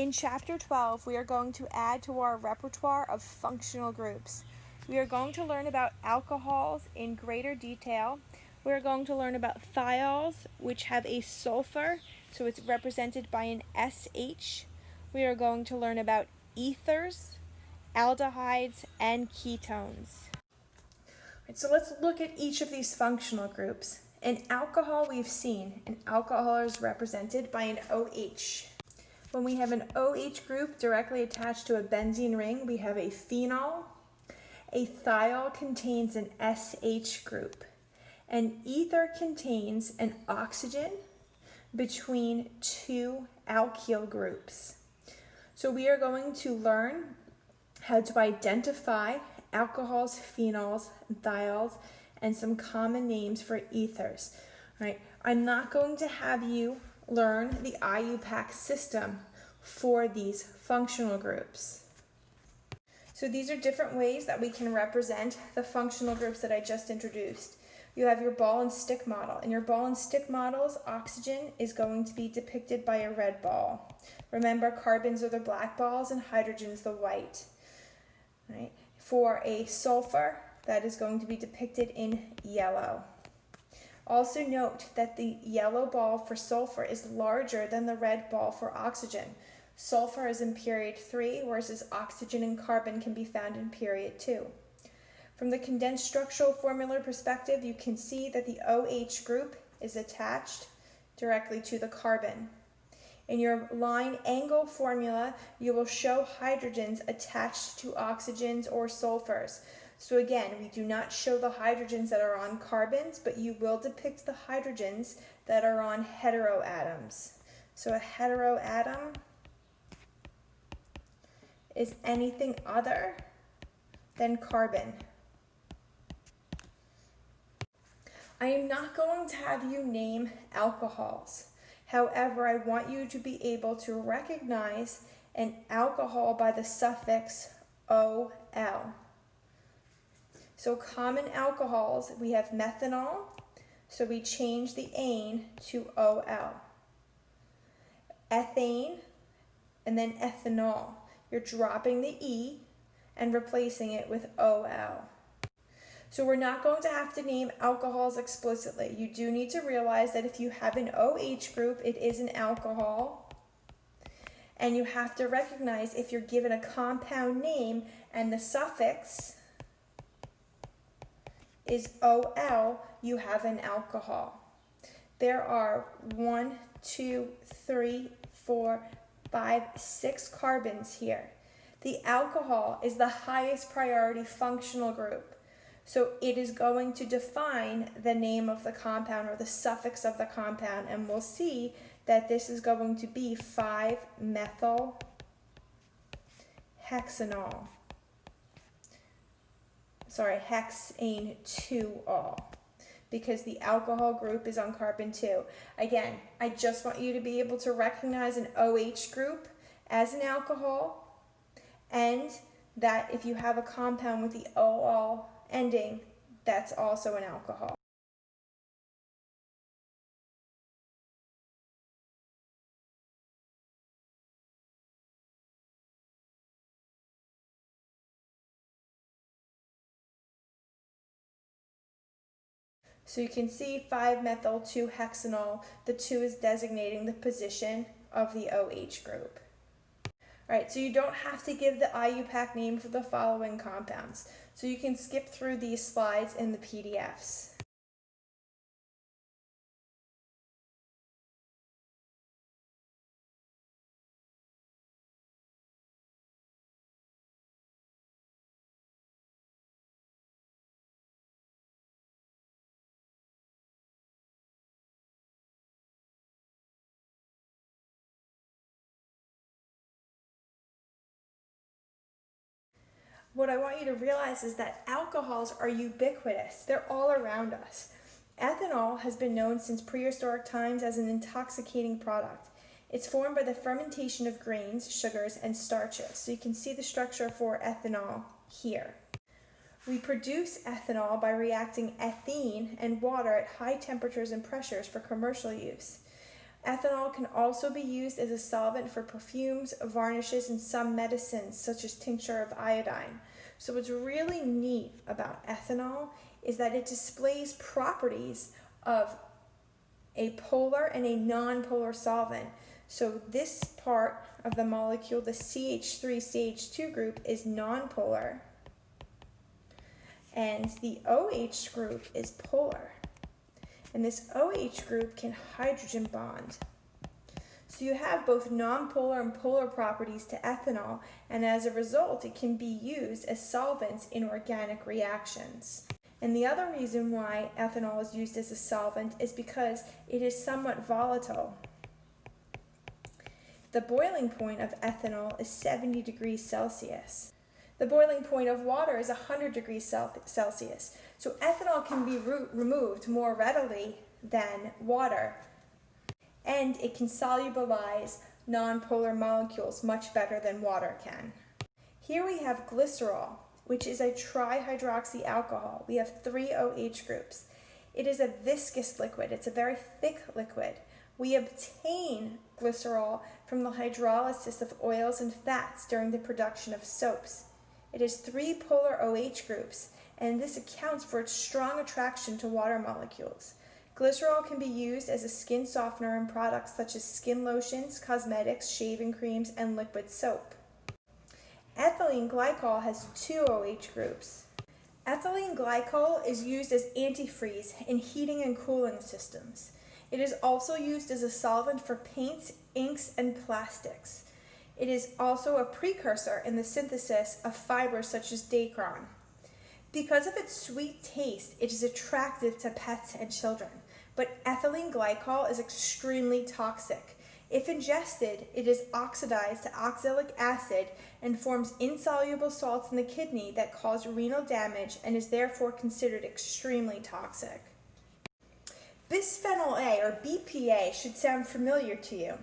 In Chapter 12, we are going to add to our repertoire of functional groups. We are going to learn about alcohols in greater detail. We are going to learn about thiols, which have a sulfur, so it's represented by an SH. We are going to learn about ethers, aldehydes, and ketones. So let's look at each of these functional groups. In alcohol, we've seen an alcohol is represented by an OH. When we have an OH group directly attached to a benzene ring, we have a phenol. A thiol contains an SH group. An ether contains an oxygen between two alkyl groups. So we are going to learn how to identify alcohols, phenols, and thiols, and some common names for ethers. All right, I'm not going to have you learn the IUPAC system for these functional groups. So these are different ways that we can represent the functional groups that I just introduced. You have your ball and stick model. In your ball and stick models, oxygen is going to be depicted by a red ball. Remember, carbons are the black balls and hydrogen's the white. Right? For a sulfur, that is going to be depicted in yellow. Also note that the yellow ball for sulfur is larger than the red ball for oxygen. Sulfur is in period 3, whereas oxygen and carbon can be found in period 2. From the condensed structural formula perspective, you can see that the OH group is attached directly to the carbon. In your line angle formula, you will show hydrogens attached to oxygens or sulfurs. So again, we do not show the hydrogens that are on carbons, but you will depict the hydrogens that are on heteroatoms. So a heteroatom is anything other than carbon. I am not going to have you name alcohols. However, I want you to be able to recognize an alcohol by the suffix OL. So common alcohols, we have methanol, so we change the ane to OL. Ethane, and then ethanol. You're dropping the E and replacing it with OL. So we're not going to have to name alcohols explicitly. You do need to realize that if you have an OH group, it is an alcohol. And you have to recognize if you're given a compound name and the suffix is OL, you have an alcohol. There are 1, 2, 3, 4, 5, 6 carbons here. The alcohol is the highest priority functional group. So it is going to define the name of the compound or the suffix of the compound, and we'll see that this is going to be 5-methyl hexanol. Sorry, hexane 2-ol, because the alcohol group is on carbon 2. Again, I just want you to be able to recognize an OH group as an alcohol, and that if you have a compound with the OL ending, that's also an alcohol. So you can see 5-methyl-2-hexanol, the 2 is designating the position of the OH group. Alright, so you don't have to give the IUPAC name for the following compounds. So you can skip through these slides in the PDFs. What I want you to realize is that alcohols are ubiquitous. They're all around us. Ethanol has been known since prehistoric times as an intoxicating product. It's formed by the fermentation of grains, sugars, and starches. So you can see the structure for ethanol here. We produce ethanol by reacting ethene and water at high temperatures and pressures for commercial use. Ethanol can also be used as a solvent for perfumes, varnishes, and some medicines, such as tincture of iodine. So what's really neat about ethanol is that it displays properties of a polar and a non-polar solvent. So this part of the molecule, the CH3CH2 group, is non-polar, and the OH group is polar. And this OH group can hydrogen bond. So you have both nonpolar and polar properties to ethanol, and as a result, it can be used as solvents in organic reactions. And the other reason why ethanol is used as a solvent is because it is somewhat volatile. The boiling point of ethanol is 70 degrees Celsius. The boiling point of water is 100 degrees Celsius. So ethanol can be removed more readily than water, and it can solubilize nonpolar molecules much better than water can. Here we have glycerol, which is a trihydroxy alcohol. We have 3 OH groups. It is a viscous liquid. It's a very thick liquid. We obtain glycerol from the hydrolysis of oils and fats during the production of soaps. It has 3 polar OH groups, and this accounts for its strong attraction to water molecules. Glycerol can be used as a skin softener in products such as skin lotions, cosmetics, shaving creams, and liquid soap. Ethylene glycol has 2 OH groups. Ethylene glycol is used as antifreeze in heating and cooling systems. It is also used as a solvent for paints, inks, and plastics. It is also a precursor in the synthesis of fibers such as dacron. Because of its sweet taste, it is attractive to pets and children, but ethylene glycol is extremely toxic. If ingested, it is oxidized to oxalic acid and forms insoluble salts in the kidney that cause renal damage and is therefore considered extremely toxic. Bisphenol A, or BPA, should sound familiar to you.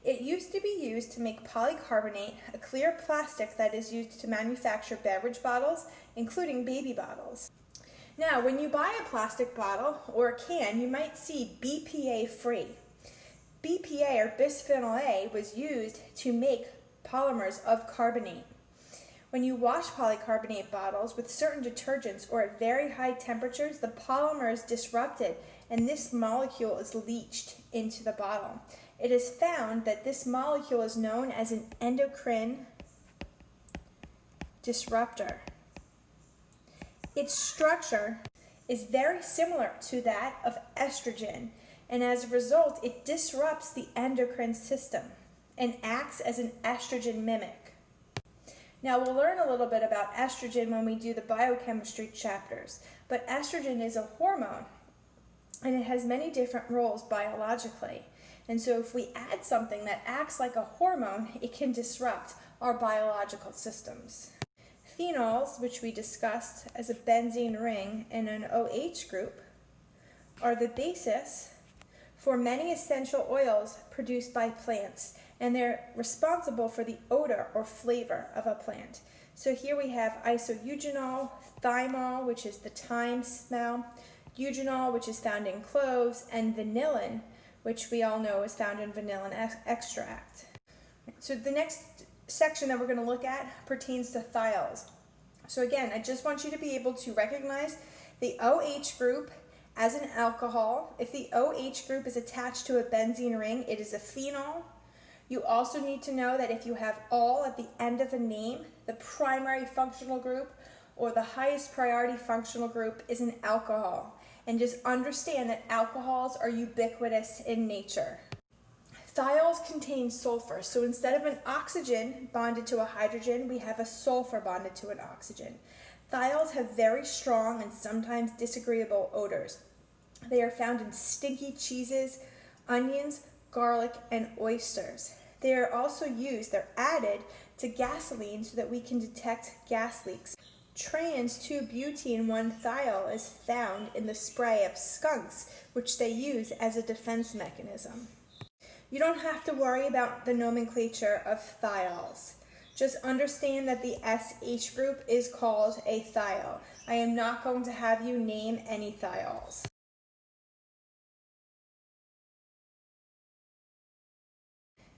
It used to be used to make polycarbonate, a clear plastic that is used to manufacture beverage bottles, including baby bottles. Now, when you buy a plastic bottle or a can, you might see BPA free. BPA, or bisphenol A, was used to make polymers of carbonate. When you wash polycarbonate bottles with certain detergents or at very high temperatures, the polymer is disrupted and this molecule is leached into the bottle. It is found that this molecule is known as an endocrine disruptor. Its structure is very similar to that of estrogen, and as a result, it disrupts the endocrine system and acts as an estrogen mimic. Now, we'll learn a little bit about estrogen when we do the biochemistry chapters, but estrogen is a hormone, and it has many different roles biologically. And so if we add something that acts like a hormone, it can disrupt our biological systems. Phenols, which we discussed as a benzene ring and an OH group, are the basis for many essential oils produced by plants, and they're responsible for the odor or flavor of a plant. So here we have isoeugenol, thymol, which is the thyme smell, eugenol, which is found in cloves, and vanillin, which we all know is found in vanillin extract. So the next section that we're going to look at pertains to thiols. So again, I just want you to be able to recognize the OH group as an alcohol. If the OH group is attached to a benzene ring, it is a phenol. You also need to know that if you have "ol" at the end of a name, the primary functional group or the highest priority functional group is an alcohol. And just understand that alcohols are ubiquitous in nature. Thiols contain sulfur, so instead of an oxygen bonded to a hydrogen, we have a sulfur bonded to an oxygen. Thiols have very strong and sometimes disagreeable odors. They are found in stinky cheeses, onions, garlic, and oysters. They are also used, they're added to gasoline so that we can detect gas leaks. Trans 2-butene-1-thiol is found in the spray of skunks, which they use as a defense mechanism. You don't have to worry about the nomenclature of thiols. Just understand that the SH group is called a thiol. I am not going to have you name any thiols.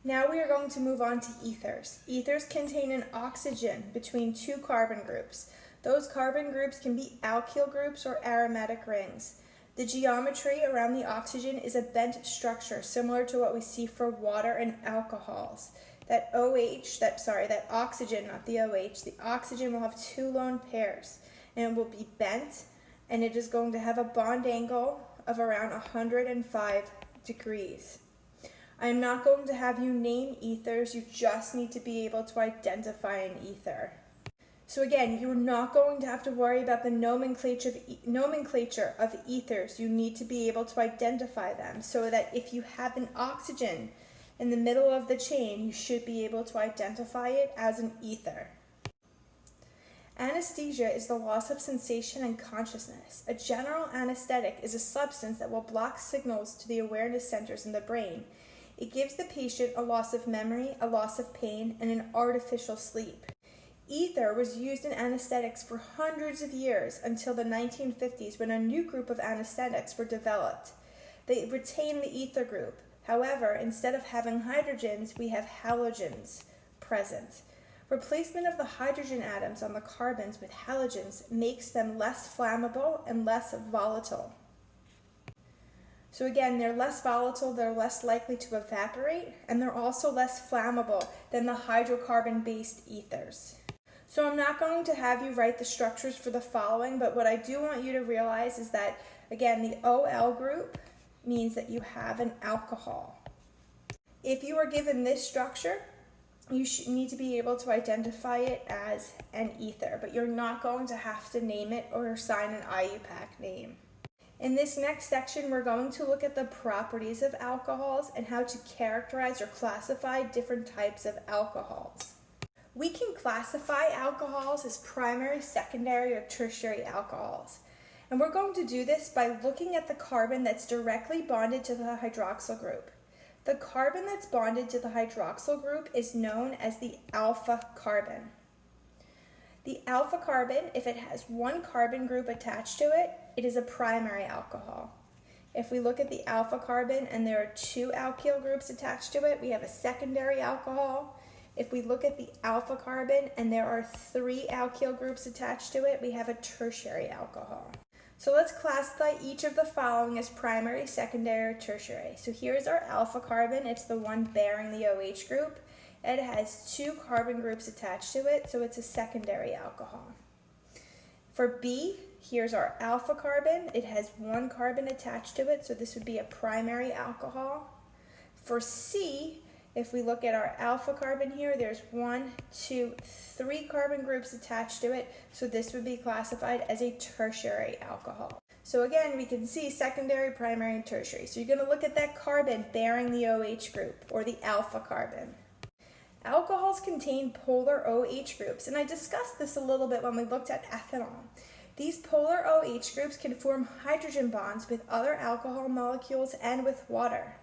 Now we are going to move on to ethers. Ethers contain an oxygen between two carbon groups. Those carbon groups can be alkyl groups or aromatic rings. The geometry around the oxygen is a bent structure similar to what we see for water and alcohols. That oxygen, not the OH, the oxygen will have two lone pairs and it will be bent, and it is going to have a bond angle of around 105 degrees. I am not going to have you name ethers, you just need to be able to identify an ether. So again, you're not going to have to worry about the nomenclature of ethers. You need to be able to identify them so that if you have an oxygen in the middle of the chain, you should be able to identify it as an ether. Anesthesia is the loss of sensation and consciousness. A general anesthetic is a substance that will block signals to the awareness centers in the brain. It gives the patient a loss of memory, a loss of pain, and an artificial sleep. Ether was used in anesthetics for hundreds of years until the 1950s when a new group of anesthetics were developed. They retain the ether group. However, instead of having hydrogens, we have halogens present. Replacement of the hydrogen atoms on the carbons with halogens makes them less flammable and less volatile. So again, they're less volatile, they're less likely to evaporate, and they're also less flammable than the hydrocarbon-based ethers. So I'm not going to have you write the structures for the following, but what I do want you to realize is that, again, the OL group means that you have an alcohol. If you are given this structure, you need to be able to identify it as an ether, but you're not going to have to name it or assign an IUPAC name. In this next section, we're going to look at the properties of alcohols and how to characterize or classify different types of alcohols. We can classify alcohols as primary, secondary, or tertiary alcohols. And we're going to do this by looking at the carbon that's directly bonded to the hydroxyl group. The carbon that's bonded to the hydroxyl group is known as the alpha carbon. The alpha carbon, if it has one carbon group attached to it, it is a primary alcohol. If we look at the alpha carbon and there are two alkyl groups attached to it, we have a secondary alcohol. If we look at the alpha carbon and there are three alkyl groups attached to it, we have a tertiary alcohol. So let's classify each of the following as primary, secondary, or tertiary. So here's our alpha carbon. It's the one bearing the OH group. It has two carbon groups attached to it, so it's a secondary alcohol. For B, here's our alpha carbon. It has one carbon attached to it, so this would be a primary alcohol. For C, if we look at our alpha carbon here, there's 1, 2, 3 carbon groups attached to it, so this would be classified as a tertiary alcohol. So again, we can see secondary, primary, and tertiary. So you're going to look at that carbon bearing the OH group, or the alpha carbon. Alcohols contain polar OH groups, and I discussed this a little bit when we looked at ethanol. These polar OH groups can form hydrogen bonds with other alcohol molecules and with water.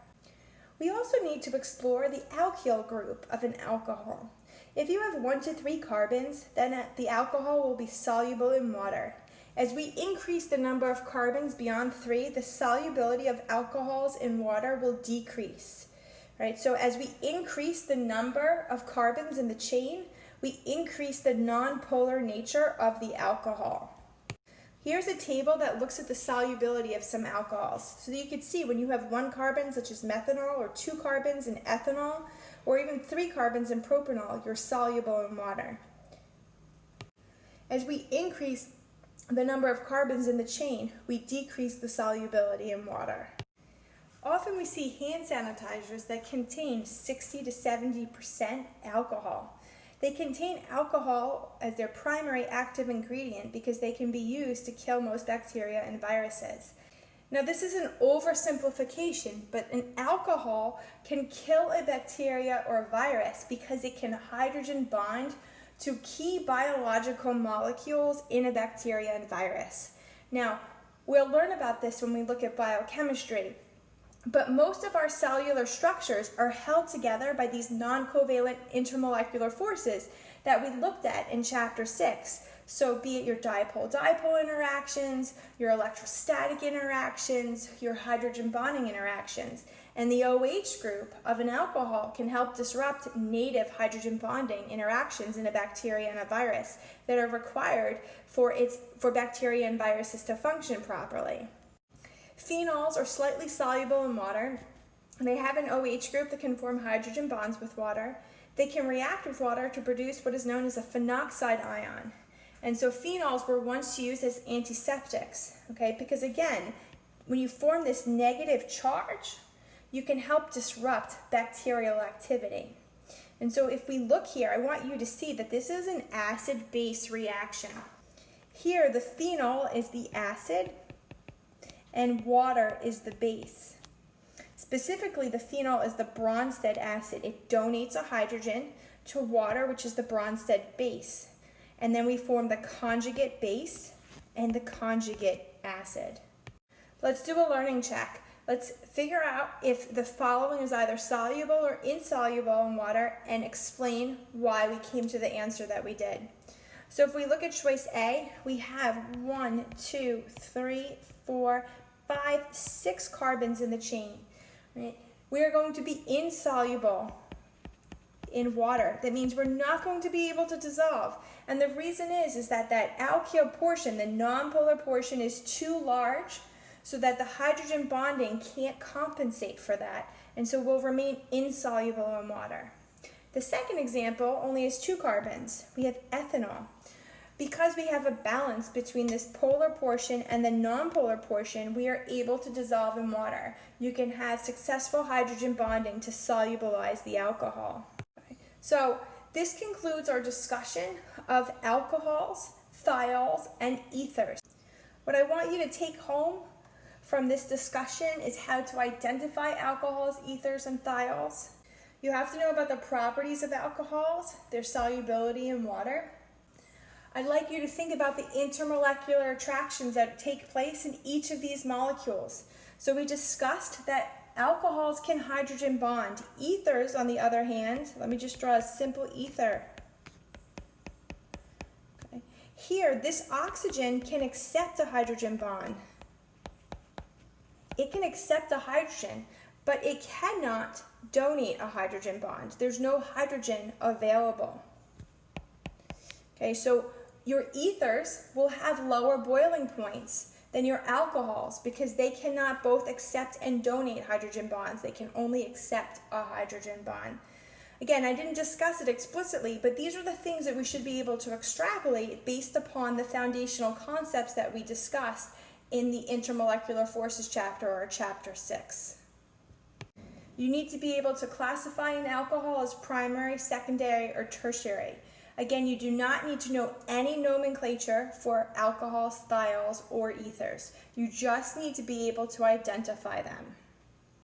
We also need to explore the alkyl group of an alcohol. If you have 1 to 3 carbons, then the alcohol will be soluble in water. As we increase the number of carbons beyond 3, the solubility of alcohols in water will decrease. Right? So as we increase the number of carbons in the chain, we increase the nonpolar nature of the alcohol. Here's a table that looks at the solubility of some alcohols. So that you can see when you have 1 carbon, such as methanol, or 2 carbons in ethanol, or even 3 carbons in propanol, you're soluble in water. As we increase the number of carbons in the chain, we decrease the solubility in water. Often we see hand sanitizers that contain 60 to 70% alcohol. They contain alcohol as their primary active ingredient because they can be used to kill most bacteria and viruses. Now this is an oversimplification, but an alcohol can kill a bacteria or a virus because it can hydrogen bond to key biological molecules in a bacteria and virus. Now, we'll learn about this when we look at biochemistry. But most of our cellular structures are held together by these non-covalent intermolecular forces that we looked at in Chapter 6. So be it your dipole-dipole interactions, your electrostatic interactions, your hydrogen bonding interactions. And the OH group of an alcohol can help disrupt native hydrogen bonding interactions in a bacteria and a virus that are required for bacteria and viruses to function properly. Phenols are slightly soluble in water. They have an OH group that can form hydrogen bonds with water. They can react with water to produce what is known as a phenoxide ion. And so phenols were once used as antiseptics, okay? Because again, when you form this negative charge, you can help disrupt bacterial activity. And so if we look here, I want you to see that this is an acid-base reaction. Here, the phenol is the acid and water is the base. Specifically, the phenol is the Bronsted acid. It donates a hydrogen to water, which is the Bronsted base. And then we form the conjugate base and the conjugate acid. Let's do a learning check. Let's figure out if the following is either soluble or insoluble in water and explain why we came to the answer that we did. So if we look at choice A, we have 1, 2, 3, 4, 5, 6 carbons in the chain. Right? We are going to be insoluble in water. That means we're not going to be able to dissolve. And the reason is that alkyl portion, the nonpolar portion, is too large so that the hydrogen bonding can't compensate for that, and so will remain insoluble in water. The second example only has 2 carbons. We have ethanol. Because we have a balance between this polar portion and the nonpolar portion, we are able to dissolve in water. You can have successful hydrogen bonding to solubilize the alcohol. So this concludes our discussion of alcohols, thiols, and ethers. What I want you to take home from this discussion is how to identify alcohols, ethers, and thiols. You have to know about the properties of alcohols, their solubility in water. I'd like you to think about the intermolecular attractions that take place in each of these molecules. So we discussed that alcohols can hydrogen bond. Ethers, on the other hand, let me just draw a simple ether. Okay. Here, this oxygen can accept a hydrogen bond. It can accept a hydrogen, but it cannot donate a hydrogen bond. There's no hydrogen available. Okay, so your ethers will have lower boiling points than your alcohols because they cannot both accept and donate hydrogen bonds. They can only accept a hydrogen bond. Again, I didn't discuss it explicitly, but these are the things that we should be able to extrapolate based upon the foundational concepts that we discussed in the intermolecular forces chapter, or chapter 6. You need to be able to classify an alcohol as primary, secondary, or tertiary. Again, you do not need to know any nomenclature for alcohols, thiols, or ethers. You just need to be able to identify them.